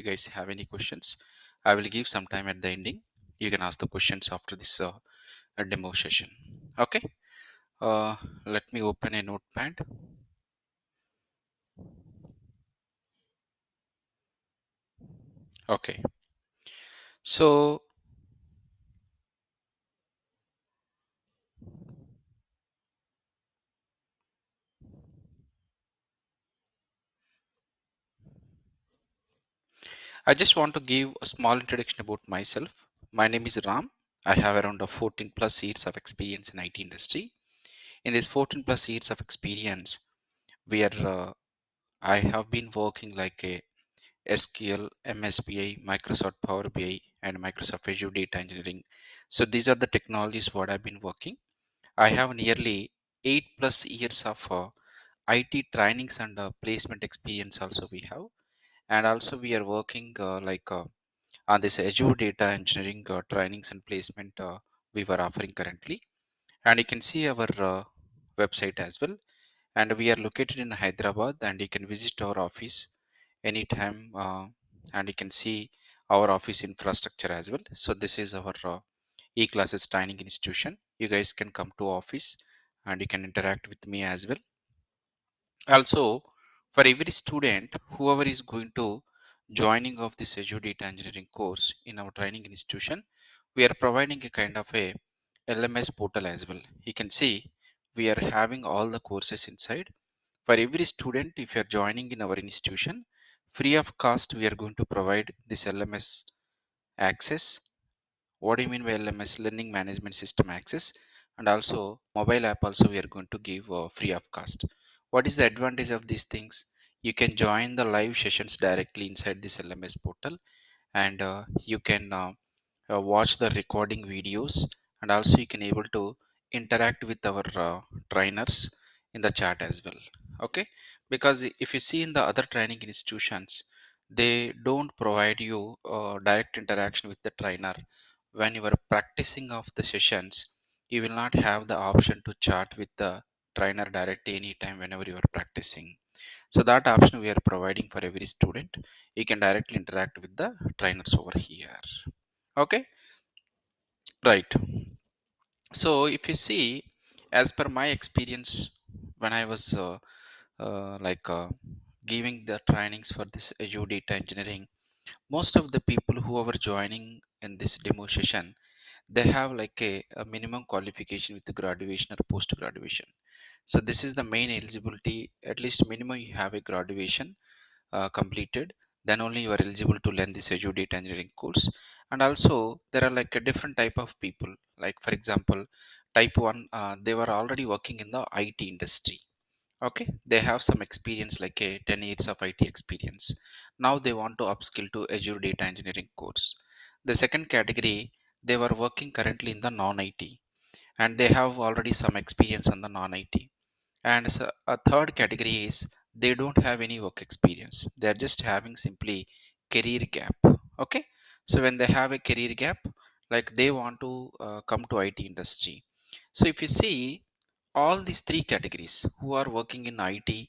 you guys have any questions, I will give some time at the ending. You can ask the questions after this demo session. Okay. Uh, Let me open a notepad. Okay. So I just want to give a small introduction about myself. My name is Ram. I have around 14 plus years of experience in IT industry. In this 14 plus years of experience, where I have been working like a SQL, MSBI, Microsoft Power BI, and Microsoft Azure Data Engineering. So these are the technologies what I've been working. I have nearly 8 plus years of IT trainings and placement experience also we have, and also we are working on this Azure Data Engineering trainings and placement we were offering currently, and you can see our website as well, and we are located in Hyderabad, and you can visit our office anytime, and you can see our office infrastructure as well. So this is our e-classes training institution. You guys can come to office and you can interact with me as well. Also, for every student whoever is going to joining of this Azure Data Engineering course in our training institution, we are providing a kind of a LMS portal as well. You can see we are having all the courses inside. For every student, if you are joining in our institution, free of cost we are going to provide this LMS access. What do you mean by LMS? Learning management system access. And also mobile app also we are going to give free of cost. What is the advantage of these things? You can join the live sessions directly inside this LMS portal, and you can watch the recording videos, and also you can able to interact with our trainers in the chat as well. Okay, because if you see in the other training institutions, they don't provide you direct interaction with the trainer. When you are practicing of the sessions, you will not have the option to chat with the trainer directly anytime whenever you are practicing. So that option we are providing for every student. You can directly interact with the trainers over here. Okay, right. So if you see, as per my experience, when I was giving the trainings for this Azure Data Engineering, most of the people who are joining in this demo session, they have like a minimum qualification with the graduation or post graduation. So this is the main eligibility. At least minimum you have a graduation completed, then only you are eligible to learn this Azure Data Engineering course. And also there are like a different type of people. Like for example, type 1, they were already working in the IT industry. Okay, they have some experience like a 10 years of IT experience. Now they want to upskill to Azure Data Engineering course. The second category, they were working currently in the non IT, and they have already some experience on the non IT. And so a third category is they don't have any work experience, they are just having simply career gap. Okay, so when they have a career gap, like they want to come to IT industry. So if you see all these three categories, who are working in IT,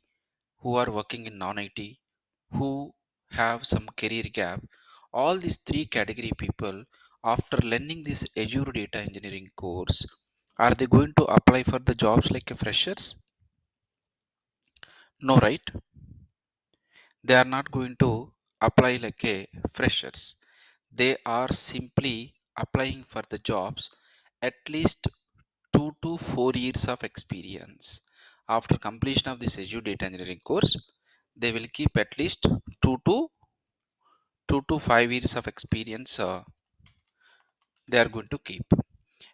who are working in non IT, who have some career gap, all these three category people, after learning this Azure Data Engineering course, are they going to apply for the jobs like a freshers? No, right? They are not going to apply like a freshers. They are simply applying for the jobs at least 2 to 4 years of experience. After completion of this Azure Data Engineering course, they will keep at least 2 to 5 years of experience. They are going to keep.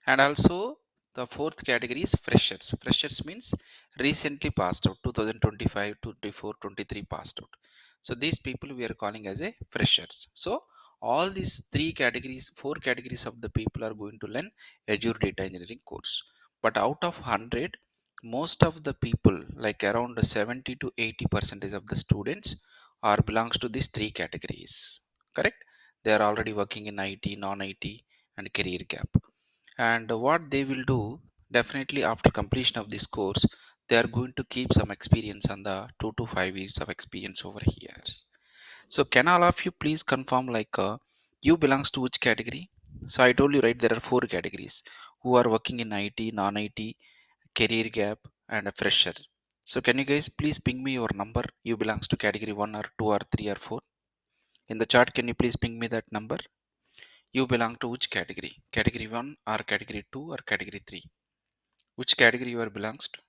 And also the fourth category is freshers. Freshers means recently passed out, 2025, 24, 23 passed out. So these people we are calling as a freshers. So all these three categories, four categories of the people are going to learn Azure Data Engineering course. But out of 100, most of the people, like around 70 to 80 percentage of the students, are belongs to these three categories. Correct? They are already working in IT, non IT, and career gap. And what they will do, definitely after completion of this course, they are going to keep some experience on the 2 to 5 years of experience over here. So can all of you please confirm like you belongs to which category? So I told you, right, there are four categories: who are working in IT, non-IT, career gap, and a fresher. So can you guys please ping me your number? You belongs to category 1 or 2 or 3 or 4? In the chat, can you please ping me that number? You belong to which category? Category 1 or category 2 or category 3? Which category you are belongs to?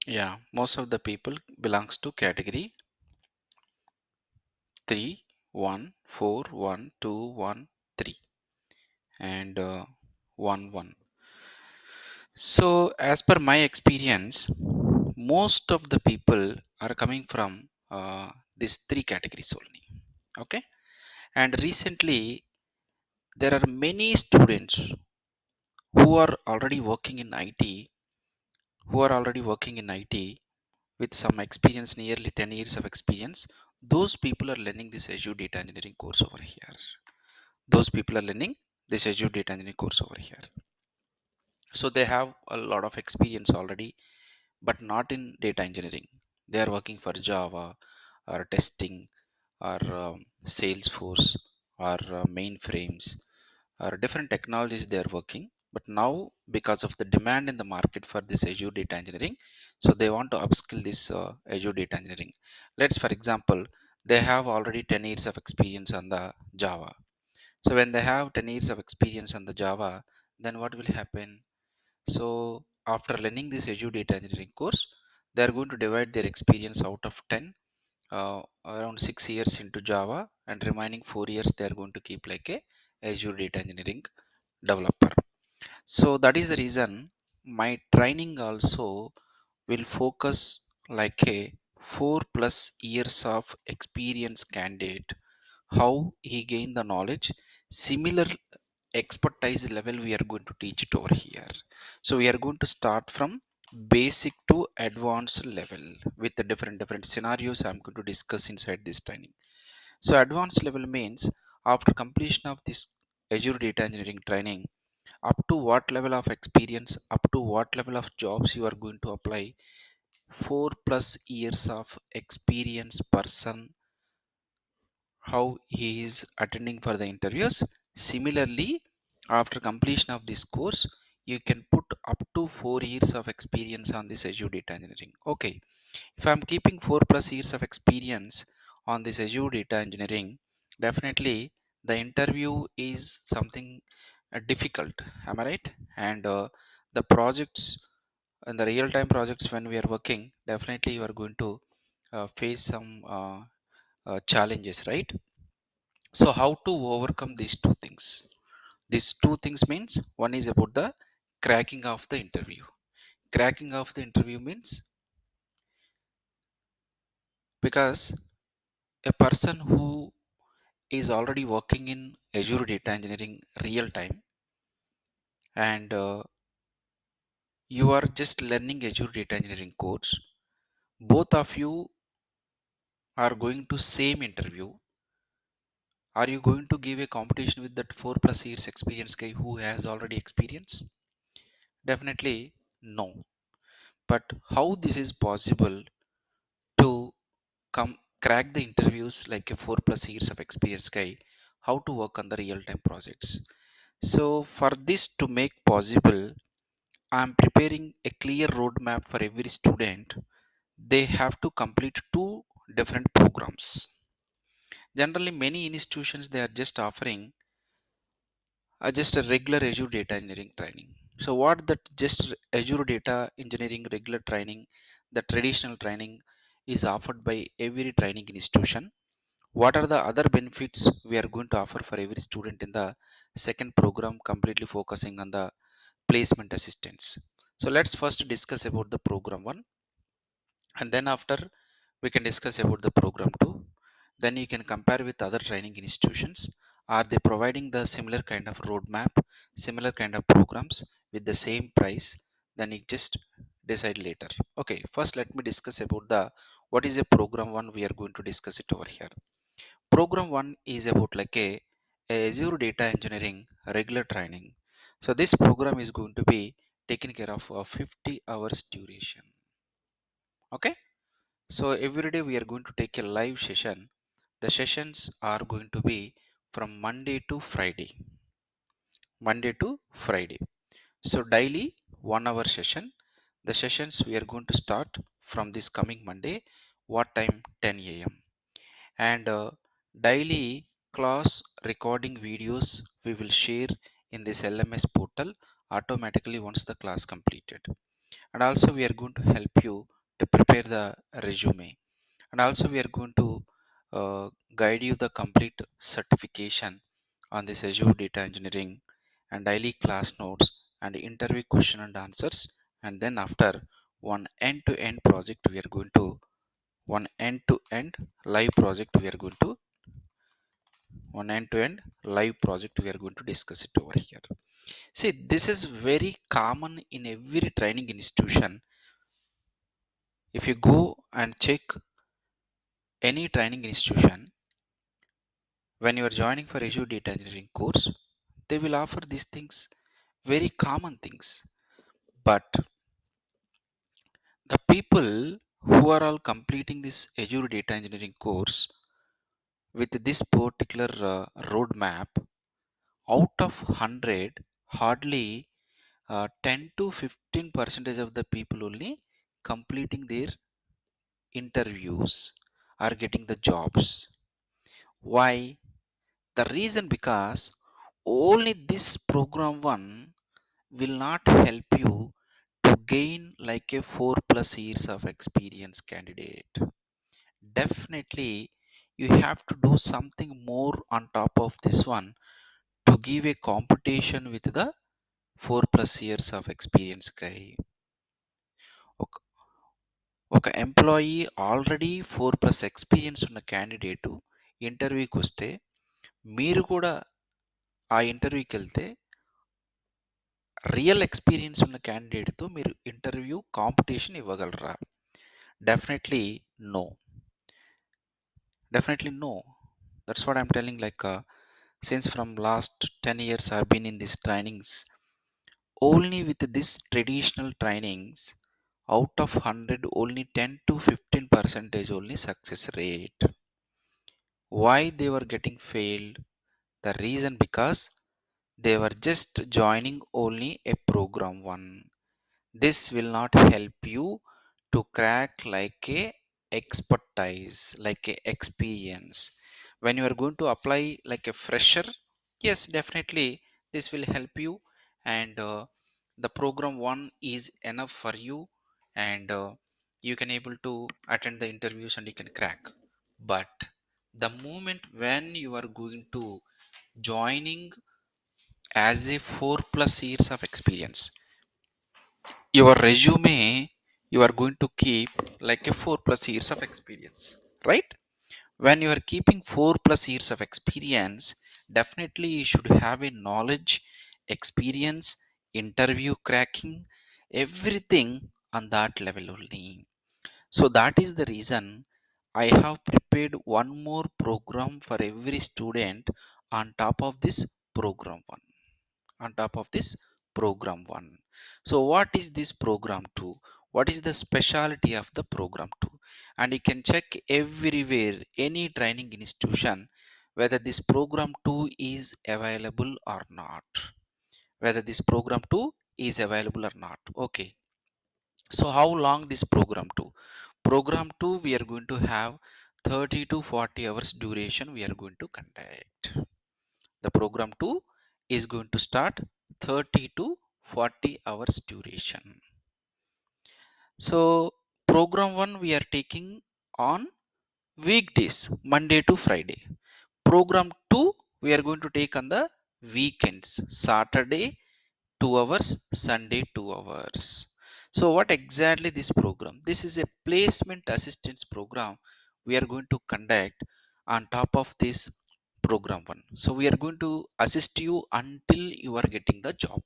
Yeah, most of the people belongs to category 3, 1, 4, 1, 2, 1, 3, and 1, 1. So, as per my experience, most of the people are coming from these three categories only. Okay, and recently there are many students who are already working in IT, who are already working in IT with some experience, nearly 10 years of experience. Those people are learning this Azure Data Engineering course over here. Those people are learning this Azure Data Engineering course over here. So they have a lot of experience already, but not in data engineering. They are working for Java or testing or Salesforce or mainframes or different technologies they are working. But now, because of the demand in the market for this Azure Data Engineering, so they want to upskill this Azure Data Engineering. Let's, for example, they have already 10 years of experience on the Java. So when they have 10 years of experience on the Java, then what will happen? So after learning this Azure Data Engineering course, they are going to divide their experience out of 10, around 6 years into Java, and remaining 4 years they are going to keep like a Azure Data Engineering developer. So that is the reason my training also will focus like a 4 plus years of experience candidate, how he gained the knowledge. Similar expertise level we are going to teach it over here. So we are going to start from basic to advanced level with the different scenarios I'm going to discuss inside this training. So advanced level means after completion of this Azure Data Engineering training, up to what level of experience, up to what level of jobs you are going to apply, 4 plus years of experience person, how he is attending for the interviews. Similarly, after completion of this course, you can put up to 4 years of experience on this Azure Data Engineering. Okay, if I'm keeping 4 plus years of experience on this Azure Data Engineering, definitely the interview is something difficult, am I right? And the projects and the real time projects when we are working, definitely you are going to face some challenges, right? So how to overcome these two things? These two things means, one is about the cracking of the interview. Cracking of the interview means, because a person who is already working in Azure Data Engineering real time, and you are just learning Azure Data Engineering course, both of you are going to same interview. Are you going to give a competition with that 4 plus years experience guy who has already experience? Definitely no. But how this is possible to come crack the interviews like a 4 plus years of experience guy, how to work on the real time projects? So for this to make possible, I'm preparing a clear roadmap for every student. They have to complete two different programs. Generally many institutions, they are just offering just a regular Azure Data Engineering training. So what that just Azure Data Engineering regular training, the traditional training, is offered by every training institution. What are the other benefits we are going to offer for every student in the second program, completely focusing on the placement assistance? So let's first discuss about the program 1, and then after we can discuss about the program 2. Then you can compare with other training institutions. Are they providing the similar kind of roadmap, similar kind of programs with the same price? Then you just decide later. Okay, first let me discuss about the what is a program 1. We are going to discuss it over here. Program 1 is about like a Azure Data Engineering regular training. So this program is going to be taken care of 50 hours duration. Okay. So every day we are going to take a live session. The sessions are going to be from Monday to Friday. Monday to Friday. So daily 1 hour session. The sessions we are going to start from this coming Monday. What time? 10 a.m. And daily class recording videos we will share in this LMS portal automatically once the class completed. And also we are going to help you to prepare the resume, and also we are going to guide you the complete certification on this Azure Data Engineering, and daily class notes and interview question and answers. And then after one end-to-end project we are going to one end-to-end live project we are going to one end-to-end live project we are going to discuss it over here. See, this is very common in every training institution. If you go and check any training institution, when you are joining for Azure Data Engineering course, they will offer these things, very common things. But the people who are all completing this Azure Data Engineering course with this particular roadmap, out of 100, hardly 10 to 15 percentage of the people only completing their interviews are getting the jobs. Why? The reason because only this program one will not help you to gain like a 4 plus years of experience candidate. Definitely you have to do something more on top of this one to give a competition with the 4 plus years of experience guy. ఒక ఒక employee already 4 plus experience ఉన్న candidate ఇంటర్వ్యూకి వస్తే మీరు కూడా ఆ ఇంటర్వ్యూకి వెళ్తే రియల్ ఎక్స్పీరియన్స్ ఉన్న క్యాండిడేట్తో మీరు ఇంటర్వ్యూ కాంపిటీషన్ ఇవ్వగలరా? Definitely no. Definitely no. That's what I'm telling. Like since from last 10 years I've been in these trainings. Only with this traditional trainings, out of 100, only 10 to 15 percentage only success rate. Why they were getting failed? The reason because they were just joining only a program one. This will not help you to crack like a expertise, like a experience. When you are going to apply like a fresher, yes, definitely this will help you, and the program one is enough for you, and you can able to attend the interviews and you can crack. But the moment when you are going to joining as a 4 plus years of experience, your resume you are going to keep like a 4 plus years of experience, right? When you are keeping 4 plus years of experience, definitely you should have a knowledge, experience, interview cracking, everything on that level only. So that is the reason I have prepared one more program for every student on top of this program one, on top of this program one. So what is this program 2? What is the specialty of the program 2? And you can check everywhere, any training institution, whether this program 2 is available or not, whether this program 2 is available or not. Okay, so how long this program 2? Program 2 we are going to have 30 to 40 hours duration we are going to conduct. The program 2 is going to start 30 to 40 hours duration. So program 1 we are taking on weekdays, Monday to Friday. Program 2 we are going to take on the weekends, Saturday 2 hours, Sunday 2 hours. So what exactly this program? This is a placement assistance program we are going to conduct on top of this program 1. So we are going to assist you until you are getting the job.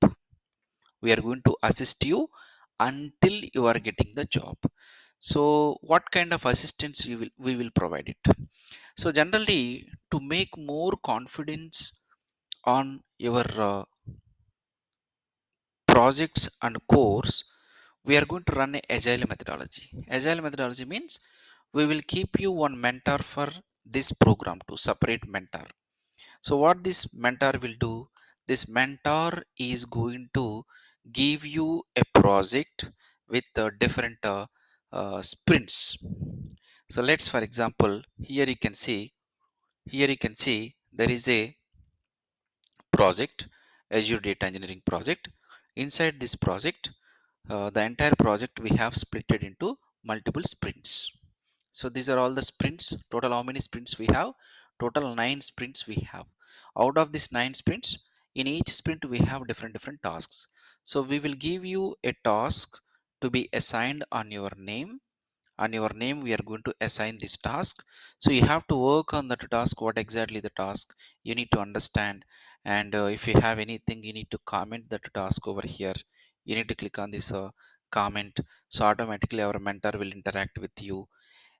We are going to assist you until you are getting the job. So what kind of assistance we will provide it? So generally, to make more confidence on your projects and course, we are going to run a agile methodology. Agile methodology means we will keep you one mentor for this program, to separate mentor. So what this mentor will do, this mentor is going to give you a project with different sprints. So let's, for example, here you can see there is a project, Azure Data Engineering project. Inside this project, the entire project we have split it into multiple sprints. So these are all the sprints. Total how many sprints we have? Total 9 sprints we have. Out of these 9 sprints, in each sprint we have different tasks. So we will give you a task to be assigned on your name. On your name we are going to assign this task. So you have to work on that task, what exactly the task you need to understand. And if you have anything, you need to comment that task over here. You need to click on this comment. So automatically our mentor will interact with you.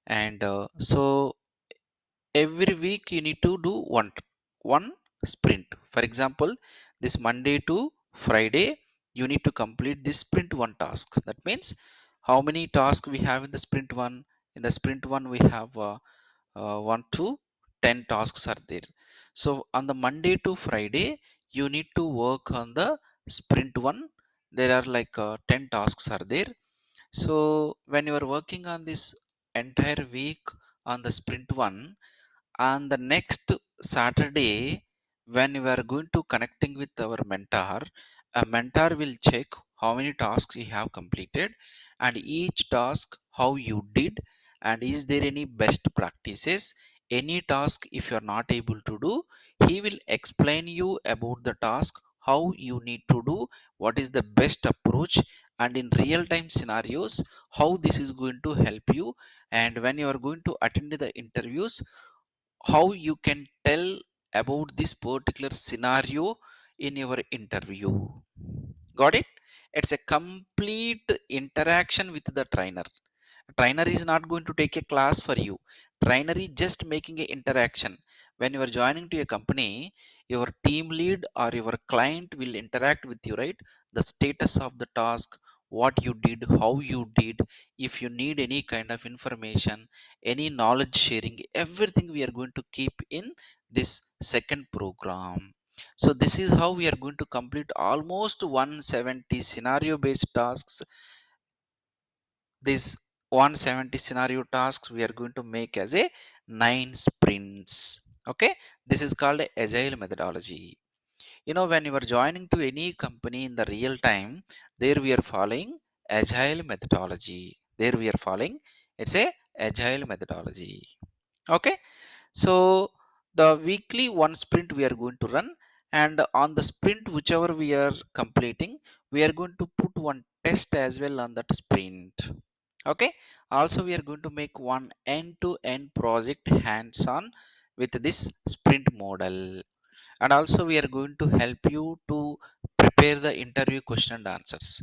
And so every week you need to do one sprint. For example, this Monday to Friday you need to complete this sprint one task. That means how many tasks we have in the sprint one? In the sprint one we have 1 to 10 tasks are there. So on the Monday to Friday you need to work on the sprint one. There are like 10 tasks are there. So when you are working on this entire week on the sprint one, on the next Saturday when we are going to connecting with our mentor, a mentor will check how many tasks you have completed and each task how you did, and is there any best practices. Any task if you are not able to do, he will explain you about the task, how you need to do, what is the best approach, and in real time scenarios how this is going to help you. And when you are going to attend the interviews, how you can tell about this particular scenario in your interview. Got it? It's a complete interaction with the trainer. Trainer is not going to take a class for you. Trainer is just making a interaction. When you are joining to a company, your team lead or your client will interact with you, right? The status of the task, what you did, how you did, if you need any kind of information, any knowledge sharing, everything we are going to keep in this second program. So this is how we are going to complete almost 170 scenario based tasks. These 170 scenario tasks we are going to make as a 9 sprints. Okay, this is called a agile methodology. You know, when you are joining to any company in the real time, there we are following agile methodology. There we are following, it's a agile methodology. Okay, so the weekly one sprint we are going to run, and on the sprint whichever we are completing, we are going to put one test as well on that sprint. Okay, also we are going to make one end to end project hands on with this sprint model. And also we are going to help you to prepare the interview question and answers.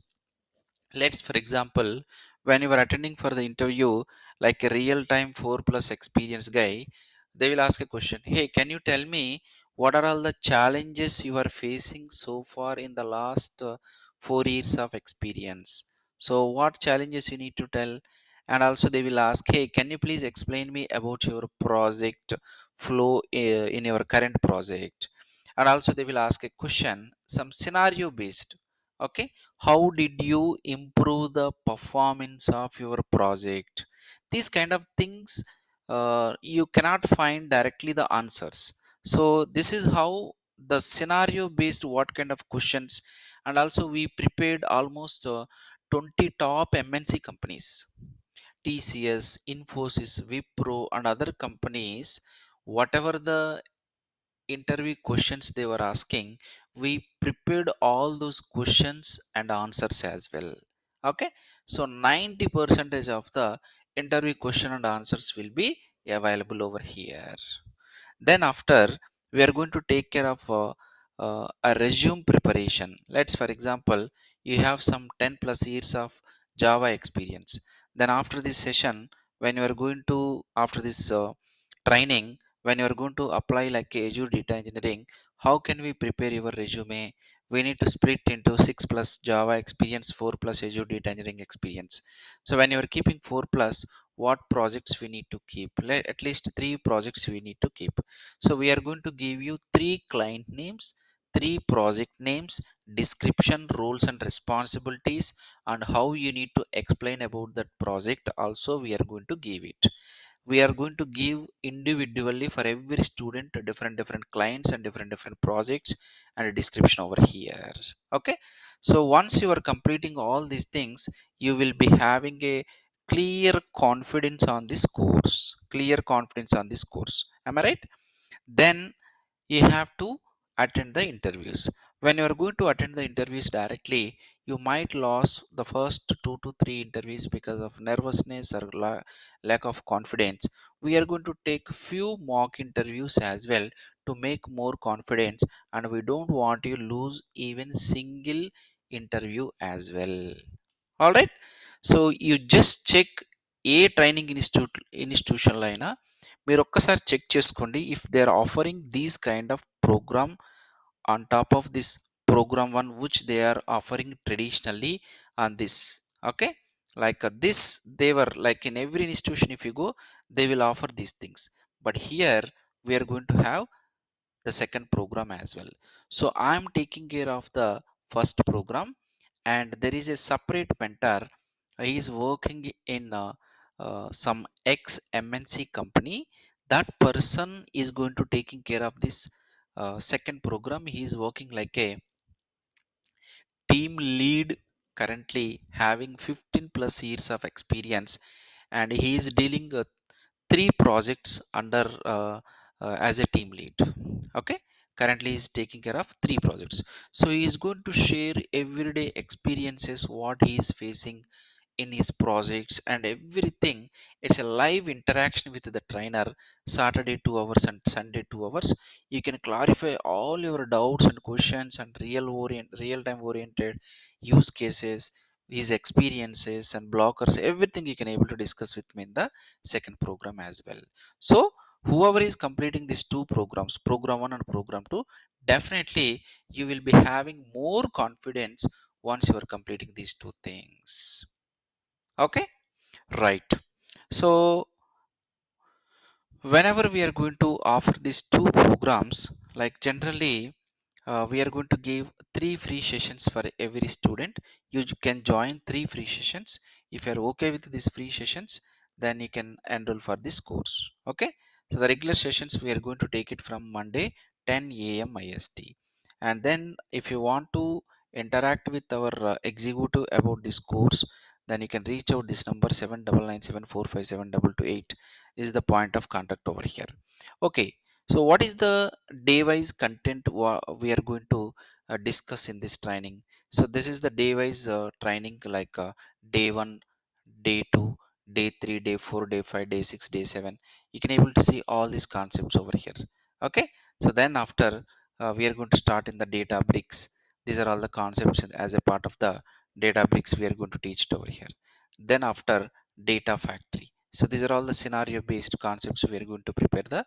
Let's, for example, when you are attending for the interview, like a real time 4 plus experience guy, they will ask a question. Hey, can you tell me what are all the challenges you are facing so far in the last 4 years of experience? So what challenges you need to tell. And also they will ask, hey, can you please explain me about your project flow in your current project. And also they will ask a question, some scenario based. Okay, how did you improve the performance of your project? These kind of things you cannot find directly the answers. So this is how the scenario based what kind of questions. And also we prepared almost 20 top MNC companies, TCS, Infosys, Wipro and other companies. Whatever the interview questions they were asking, we prepared all those questions and answers as well. Okay, so 90 percentage of the interview question and answers will be available over here. Then after, we are going to take care of a resume preparation. Let's, for example, you have some 10 plus years of Java experience. Then after this session, when you are going to, after this training, when you are going to apply like Azure Data Engineering, how can we prepare your resume? We need to split into 6 plus Java experience, 4 plus Azure Data Engineering experience. So when you are keeping 4 plus, what projects we need to keep? At least 3 projects we need to keep. So we are going to give you 3 client names, 3 project names, description, roles and responsibilities, and how you need to explain about that project also we are going to give it. We are going to give individually for every student different clients and different projects and a description over here. Okay, so once you are completing all these things, you will be having a clear confidence on this course, clear confidence on this course, am I right? Then you have to attend the interviews. When you are going to attend the interviews directly, you might lose the first 2 to 3 interviews because of nervousness or lack of confidence. We are going to take few mock interviews as well to make more confidence, and we don't want you lose even single interview as well. All right, so you just check ఏ training ఇన్స్టిట్యూషన్లో అయినా మీరు ఒక్కసారి check చేసుకోండి, if they are offering these kind of programme on top of this program one which they are offering traditionally on this. Okay, like this, they were like in every institution if you go, they will offer these things, but here we are going to have the second program as well. So I am taking care of the first program, and there is a separate mentor. He is working in some ex MNC company. That person is going to taking care of this second program. He is working like a team lead, currently having 15 plus years of experience, and he is dealing 3 projects under as a team lead. Okay, currently he is taking care of 3 projects. So he is going to share everyday experiences what he is facing in his projects and everything. It's a live interaction with the trainer. Saturday 2 hours and Sunday 2 hours, you can clarify all your doubts and questions and real time oriented use cases, his experiences and blockers, everything you can able to discuss with me in the second program as well. So whoever is completing these 2 programs, program 1 and program 2, definitely you will be having more confidence once you are completing these 2 things. Okay, right. So whenever we are going to offer these 2 programs, like generally we are going to give 3 free sessions for every student. You can join 3 free sessions. If you are okay with these free sessions, then you can enroll for this course. Okay, so the regular sessions we are going to take it from Monday 10 a.m. IST. And then if you want to interact with our executive about this course, then you can reach out this number 7997457228 is the point of contact over here. Okay, so what is the day wise content we are going to discuss in this training? So this is the day wise training, like day 1, day 2, day 3, day 4, day 5, day 6, day 7. You can able to see all these concepts over here. Okay, so then after we are going to start in the Databricks. These are all the concepts as a part of the Databricks we are going to teach it over here. Then after, data factory. So these are all the scenario based concepts we are going to prepare the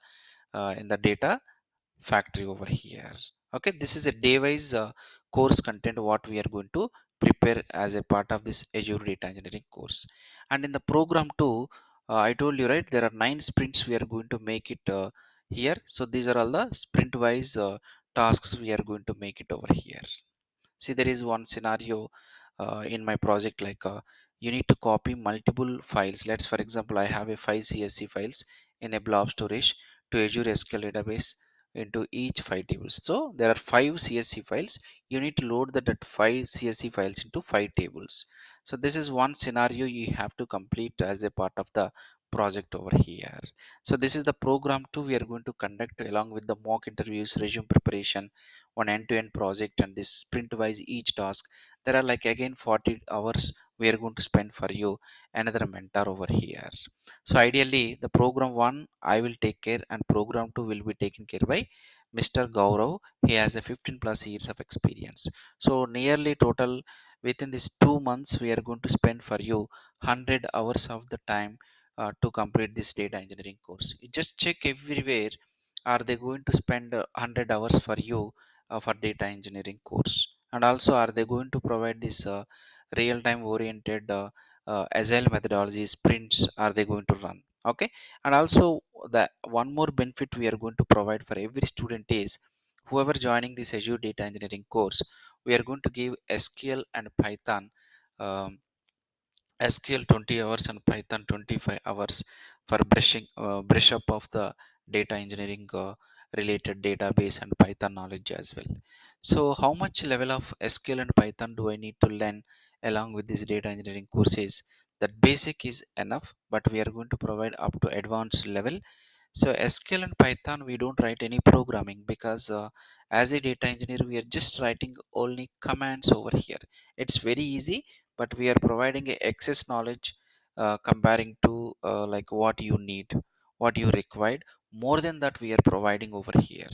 in the data factory over here. Okay, this is a day wise course content what we are going to prepare as a part of this Azure Data Engineering course. And in the program 2, I told you, right, there are 9 sprints we are going to make it here. So these are all the sprint wise tasks we are going to make it over here. See, there is one scenario in my project, like you need to copy multiple files. Let's, for example, I have a 5 CSV files in a blob storage to Azure SQL database into each 5 tables. So there are 5 CSV files. You need to load that 5 CSV files into 5 tables. So this is one scenario you have to complete as a part of the project over here. So this is the program 2 we are going to conduct along with the mock interviews, resume preparation, one end-to-end project, and this sprint wise each task. There are like again 40 hours we are going to spend for you, another mentor over here. So ideally the program 1 I will take care, and program 2 will be taken care by Mr. Gaurav. He has a 15 plus years of experience. So nearly total within these 2 months we are going to spend for you 100 hours of the time to complete this data engineering course. You just check everywhere are they going to spend 100 hours for you for data engineering course? And also, are they going to provide this real time oriented agile methodology sprints are they going to run? Okay. And also, the one more benefit we are going to provide for every student is whoever joining this Azure Data Engineering course, we are going to give SQL and Python, um, SQL 20 hours and Python 25 hours for brush up of the data engineering related database and Python knowledge as well. So how much level of SQL and Python do I need to learn along with this data engineering courses? That basic is enough, but we are going to provide up to advanced level. So SQL and Python, we don't write any programming because as a data engineer, we are just writing only commands over here. It's very easy, but we are providing a excess knowledge comparing to like what you need, what you required. More than that, we are providing over here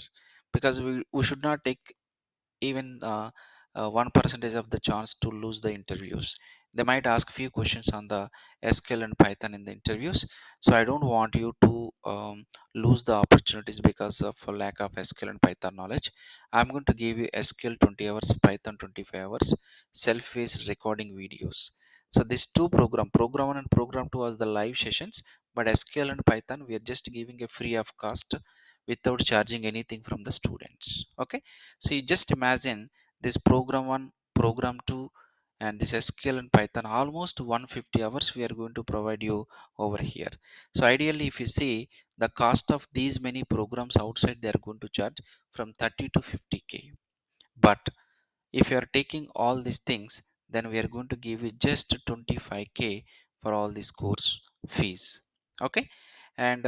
because we should not take even 1% of the chance to lose the interviews. They might ask few questions on the SQL and Python in the interviews, so I don't want you to lose the opportunities because of a lack of SQL and Python knowledge. I'm going to give you SQL 20 hours, Python 25 hours, self-paced recording videos. So these two program 1 and program 2 was the live sessions, but SQL and Python we are just giving a free of cost without charging anything from the students. Okay. So you just imagine this program 1, program 2, and this SQL and Python almost 150 hours we are going to provide you over here. So ideally, if you see the cost of these many programs outside, they are going to charge from 30 to 50K. But if you are taking all these things, then we are going to give you just 25K for all these course fees. Okay. And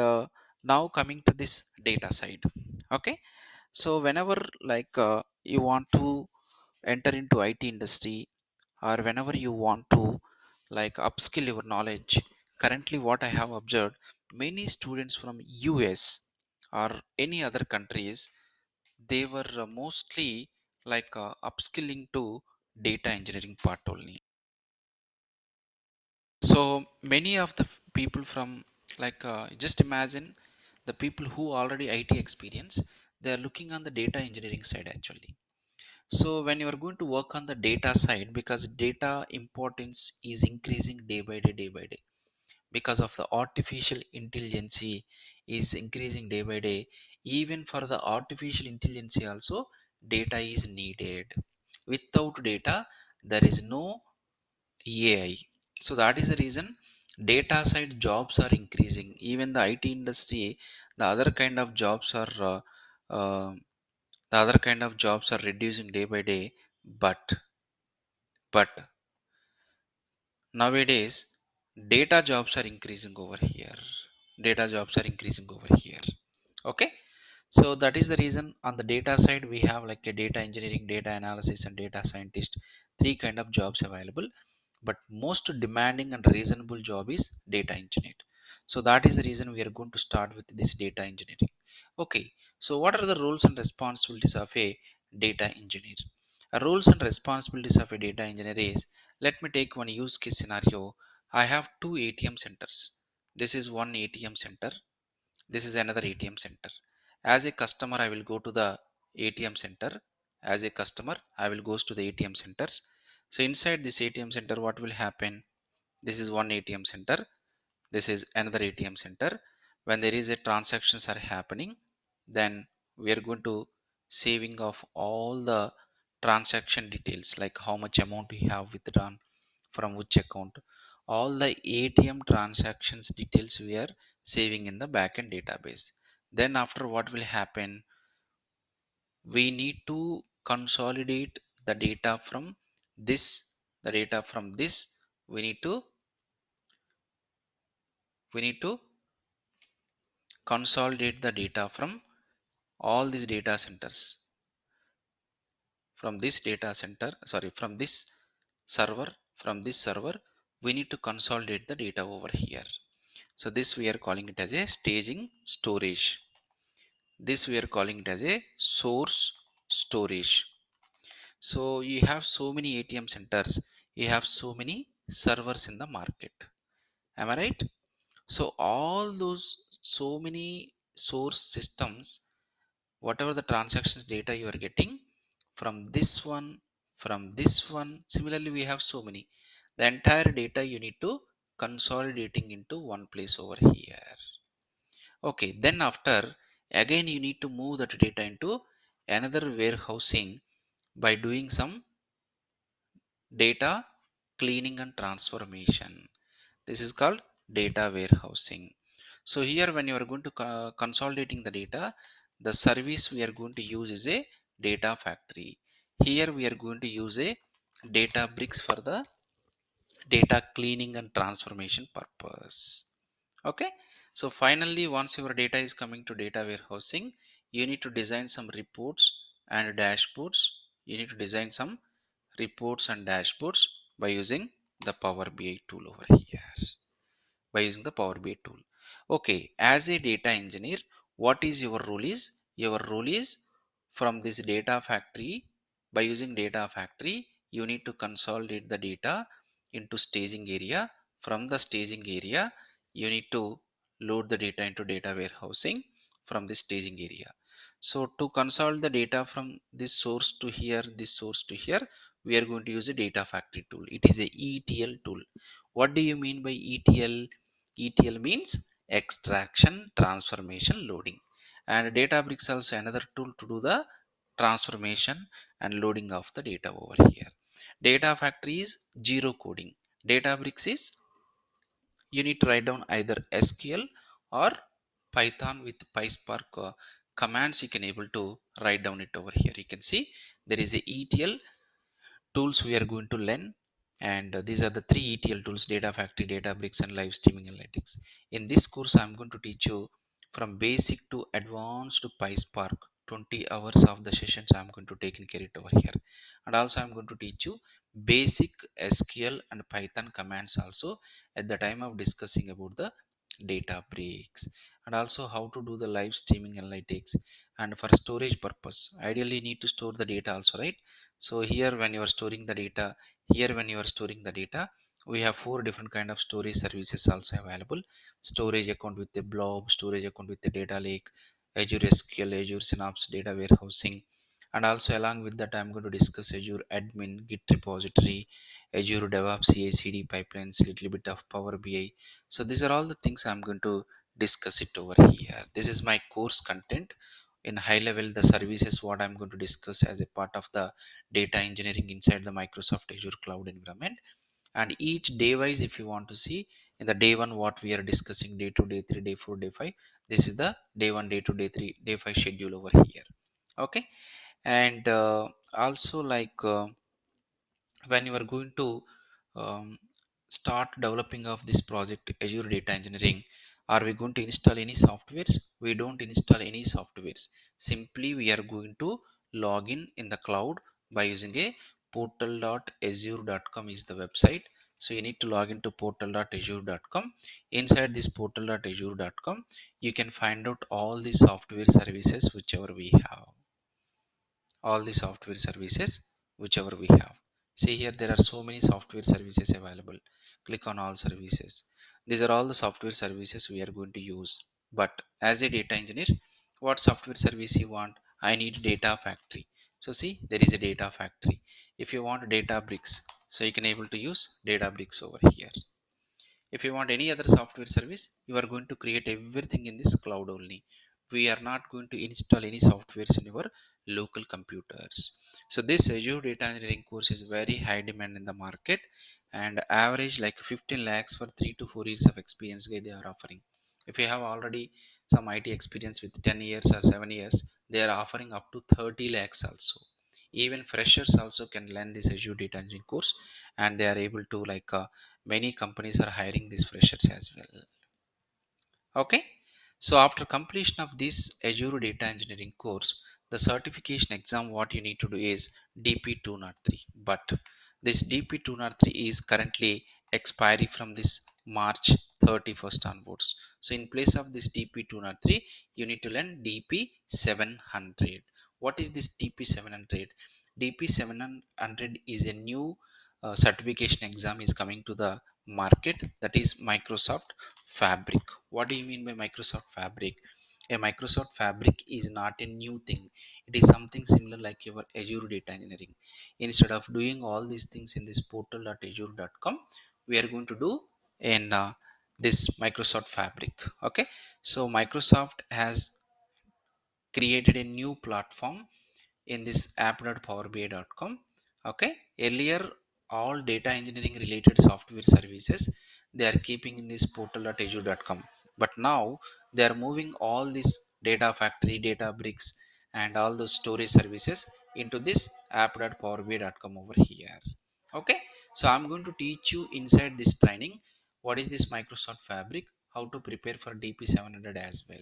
now coming to this data side. Okay. So whenever like you want to enter into IT industry, or whenever you want to like upskill your knowledge, currently what I have observed, many students from US or any other countries, they were mostly like upskilling to data engineering part only. So many of the people from like just imagine the people who already IT experience, they are looking on the data engineering side actually. So when you are going to work on the data side, because data importance is increasing day by day, because of the artificial intelligence is increasing day by day. Even for the artificial intelligence also, data is needed. Without data, there is no AI. So that is the reason data side jobs are increasing. Even the IT industry, the other kind of jobs are uh, the other kind of jobs are reducing day by day. But nowadays data jobs are increasing over here. Data jobs are increasing over here. Okay. So that is the reason on the data side we have like a data engineering, data analysis, and data scientist, three kind of jobs available. But most demanding and reasonable job is data engineer. So that is the reason we are going to start with this data engineering. Okay. So what are the roles and responsibilities of a data engineer? Roles and responsibilities of a data engineer is, let me take one use case scenario. I have two ATM centers. This is one ATM center, this is another ATM center. As a customer, I will go to the ATM center. As a customer, I will go to the ATM centers. So inside this ATM center, what will happen? This is one ATM center, this is another ATM center. When there is a transactions are happening, then we are going to saving of all the transaction details, like how much amount we have withdrawn from which account. All the ATM transactions details we are saving in the backend database. Then after, what will happen? We need to consolidate the data from this, the data from this, we need to we need to consolidate the data from all these data centers, from this data center, sorry, from this server, from this server we need to consolidate the data over here. So this we are calling it as a staging storage. This we are calling it as a source storage. So you have so many ATM centers, you have so many servers in the market, am I right? So all those, so many source systems whatever the transactions data you are getting from this one, from this one, similarly we have so many, the entire data you need to consolidating into one place over here. Okay, then after, again you need to move that data into another warehousing by doing some data cleaning and transformation. This is called data warehousing. So here when you are going to consolidating the data, the service we are going to use is a data factory. Here we are going to use a Databricks for the data cleaning and transformation purpose. Okay, so finally once your data is coming to data warehousing, you need to design some reports and dashboards. You need to design some reports and dashboards by using the Power BI tool over here, by using the Power BI tool. Okay, as a data engineer, what is your role is? Your role is, from this data factory, by using data factory, you need to consolidate the data into staging area. From the staging area, you need to load the data into data warehousing from this staging area. So to consolidate the data from this source to here, this source to here, we are going to use a data factory tool. It is a ETL tool. What do you mean by ETL? ETL means extraction, transformation, loading. And Databricks also another tool to do the transformation and loading of the data over here. Data factory is zero coding. Databricks is, you need to write down either SQL or Python with PySpark commands. You can able to write down it over here. You can see there is a ETL tools we are going to learn, and these are the three ETL tools: data factory, Databricks, and live streaming analytics. In this course I'm going to teach you from basic to advanced PySpark. 20 hours of the sessions I'm going to take in care it over here. And also I'm going to teach you basic SQL and Python commands also at the time of discussing about the Databricks, and also how to do the live streaming analytics. And for storage purpose, ideally you need to store the data also, right? So here when you are storing the data, here when you are storing the data, we have four different kind of storage services also available: storage account with the blob, storage account with the data lake, Azure SQL, Azure Synapse data warehousing. And also along with that I'm going to discuss Azure admin, Git repository, Azure DevOps, CI/CD pipelines, little bit of Power BI. So these are all the things I'm going to discuss it over here. This is my course content. In high level, the services what I'm going to discuss as a part of the data engineering inside the Microsoft Azure cloud environment. And each day wise, if you want to see, in the day one what we are discussing, day 2, day 3, day 4, day 5, this is the day 1, day 2, day 3, day 5 schedule over here. Okay, and also like when you are going to um, start developing of this project Azure Data Engineering, are we going to install any softwares? We don't install any softwares. Simply we are going to log in the cloud by using a portal.azure.com is the website. So you need to log into portal.azure.com. Inside this portal.azure.com, you can find out all the software services whichever we have, all the software services whichever we have. See here, there are so many software services available. Click on all services. These are all the software services we are going to use. But as a data engineer, what software service you want? I need data factory. So see, there is a data factory. If you want Databricks, so you can able to use Databricks over here. If you want any other software service, you are going to create everything in this cloud only. We are not going to install any softwares in your local computers. So this Azure Data Engineering course is very high demand in the market, and average like 15 lakhs for 3 to 4 years of experience they are offering. If you have already some IT experience with 10 years or 7 years, they are offering up to 30 lakhs also. Even freshers also can learn this Azure Data Engineering course, and they are able to like many companies are hiring these freshers as well. Okay, so after completion of this Azure Data Engineering course, the certification exam what you need to do is DP203. But this DP203 is currently expiry from this March 31st onwards. So in place of this DP203, you need to learn DP700. What is this DP700? DP700 is a new certification exam is coming to the market, that is Microsoft Fabric. What do you mean by Microsoft Fabric? A Microsoft Fabric is not a new thing. It is something similar like your Azure Data Engineering. Instead of doing all these things in this portal.azure.com, we are going to do in this Microsoft Fabric. Okay, so Microsoft has created a new platform in this app.powerbi.com. Okay, earlier all data engineering related software services they are keeping in this portal.azure.com, but now they are moving all this data factory, Databricks, and all those storage services into this app.powerbi.com over here. Okay, so I'm going to teach you inside this training what is this Microsoft Fabric, how to prepare for DP700 as well,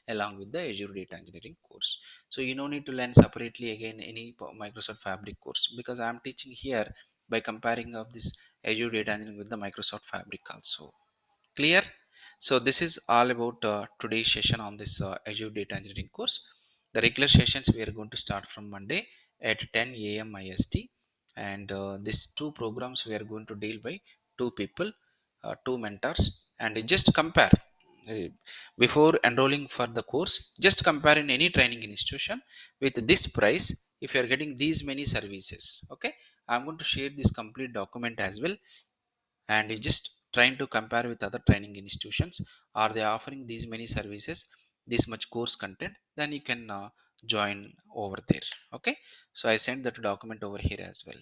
along with the Azure Data Engineering course. So you don't need to learn separately again any Microsoft Fabric course, because I am teaching here by comparing of this Azure Data Engineering with the Microsoft Fabric also. Clear? So this is all about today's session on this Azure Data Engineering course. The regular sessions we are going to start from Monday at 10 a.m. IST, and these two programs we are going to deal by two people, two mentors, and just compare. Uh, Before enrolling for the course, just compare in any training institution with this price if you are getting these many services. Okay, I'm going to share this complete document as well, and you just trying to compare with other training institutions, are they offering these many services, this much course content, then you can join over there. Okay, so I sent that document over here as well.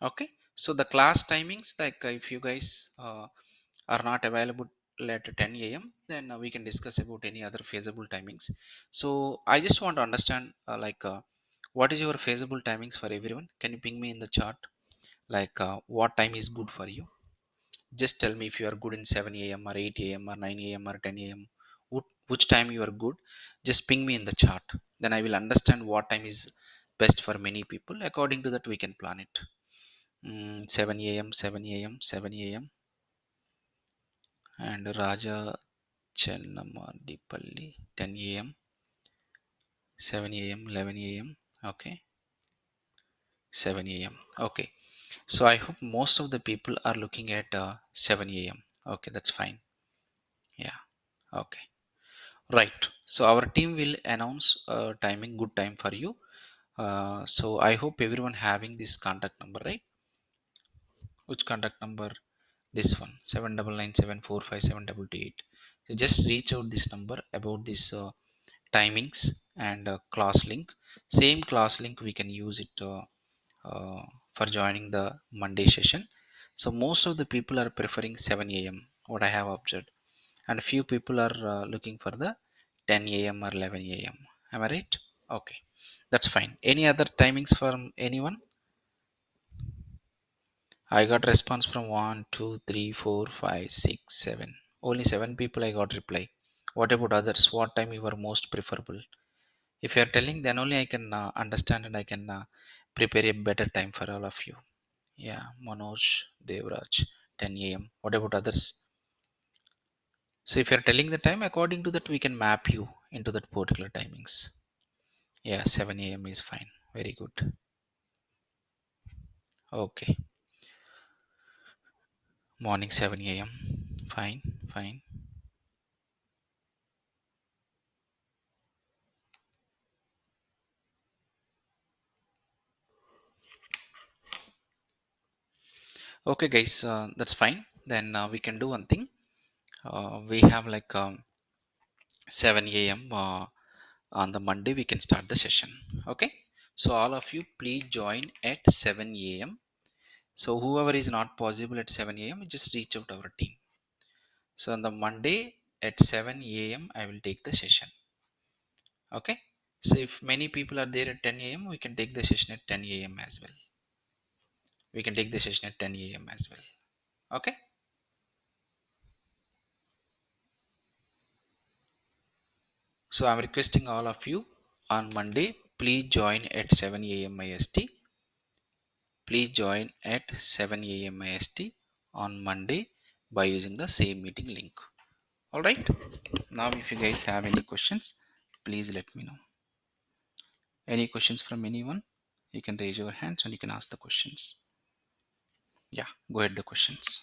Okay, so the class timings, like if you guys are not available at 10 a.m., then we can discuss about any other feasible timings. So I just want to understand what is your feasible timings for everyone. Can you ping me in the chat, what time is good for you? Just tell me if you are good in 7 a.m. or 8 a.m. or 9 a.m. or 10 a.m. Which time you are good, just ping me in the chart. Then I will understand what time is best for many people. According to that, we can plan it. 7 a.m., 7 a.m., 7 a.m. And Raja Chennammadipalli, 10 a.m., 7 a.m., 11 a.m. Okay, 7 a.m. Okay, so I hope most of the people are looking at 7 a.m. Okay, that's fine. Yeah, okay. Right. So our team will announce timing, good time for you. So I hope everyone having this contact number, right? Which contact number? This one, 79974572288. So just reach out this number about this timings and class link. Same class link we can use it for joining the Monday session. So most of the people are preferring 7 a.m. What I have observed, and few people are looking for the 10 a.m. or 11 a.m. Am I right? Okay, that's fine. Any other timings from anyone? I got response from 1 2 3 4 5 6 7. Only 7 people I got reply. What about others? What time you are most preferable? If you are telling, then only I can understand, and I can prepare a better time for all of you. Yeah, Manoj, Devraj, 10 a.m. What about others? So if you're telling the time, according to that, we can map you into that particular timings. Yeah, 7 a.m. is fine. Very good. Okay. Morning 7 a.m. Fine, fine. Okay, guys, that's fine. Then we can do one thing. We have 7 a.m. On the Monday, we can start the session. Okay. So all of you, please join at 7 a.m. So whoever is not possible at 7 a.m., just reach out our team. So on the Monday at 7 a.m., I will take the session. Okay, so if many people are there at 10 a.m., we can take the session at 10 a.m. as well. We can take the session at 10 a.m. as well. Okay, so I'm requesting all of you on Monday, please join at 7 a.m. IST. Please join at 7 a.m. IST on Monday by using the same meeting link. All right, now if you guys have any questions, please let me know. Any questions from anyone? You can raise your hands and you can ask the questions. Yeah, go ahead, the questions.